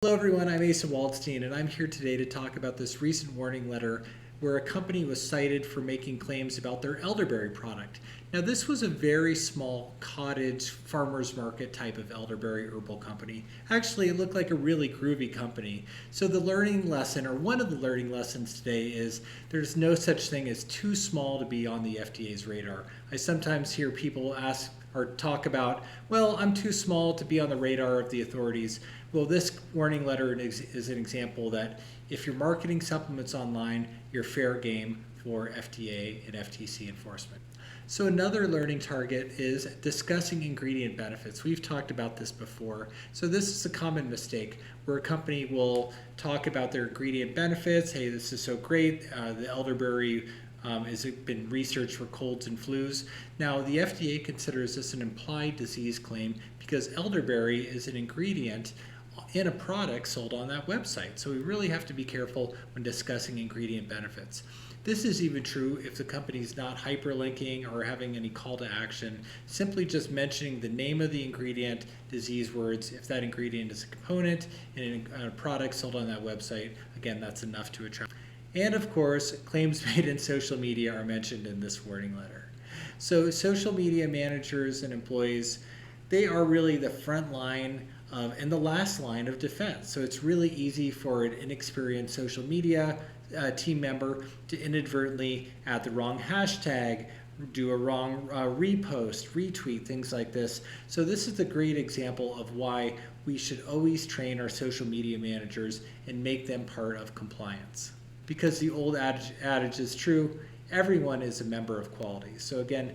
Hello everyone, I'm Asa Waldstein and I'm here today to talk about this recent warning letter where a company was cited for making claims about their elderberry product. Now this was a very small cottage farmer's market type of elderberry herbal company. Actually, it looked like a really groovy company. So the learning lesson, or one of the learning lessons today, is there's no such thing as too small to be on the FDA's radar. I sometimes hear people ask or talk about, well, I'm too small to be on the radar of the authorities. Well, this warning letter is an example that if you're marketing supplements online, you're fair game for FDA and FTC enforcement. So another learning target is discussing ingredient benefits. We've talked about this before. So this is a common mistake where a company will talk about their ingredient benefits. Hey, this is so great. The elderberry has been researched for colds and flus. Now, the FDA considers this an implied disease claim because elderberry is an ingredient in a product sold on that website. So we really have to be careful when discussing ingredient benefits. This is even true if the company is not hyperlinking or having any call to action, simply just mentioning the name of the ingredient, disease words. If that ingredient is a component in a product sold on that website, again, that's enough to attract. And of course, claims made in social media are mentioned in this warning letter. So social media managers and employees, they are really the front line and the last line of defense. So it's really easy for an inexperienced social media team member to inadvertently add the wrong hashtag, do a wrong repost, retweet, things like this. So this is a great example of why we should always train our social media managers and make them part of compliance. Because the old adage is true, everyone is a member of quality. So again,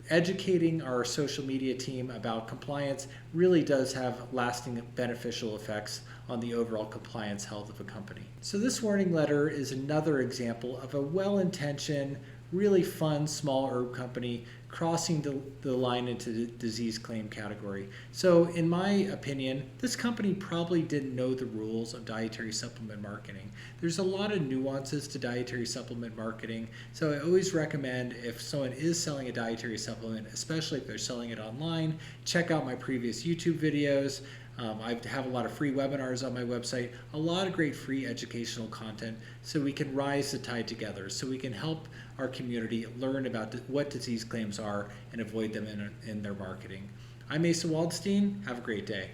educating our social media team about compliance really does have lasting beneficial effects on the overall compliance health of a company. So this warning letter is another example of a well-intentioned, really fun small herb company crossing the line into the disease claim category. So in my opinion, this company probably didn't know the rules of dietary supplement marketing. There's a lot of nuances to dietary supplement marketing. So I always recommend if someone is selling a dietary supplement, especially if they're selling it online, check out my previous YouTube videos. I have a lot of free webinars on my website, a lot of great free educational content so we can rise the tide together, so we can help our community learn about what disease claims are and avoid them in their marketing. I'm Asa Waldstein. Have a great day.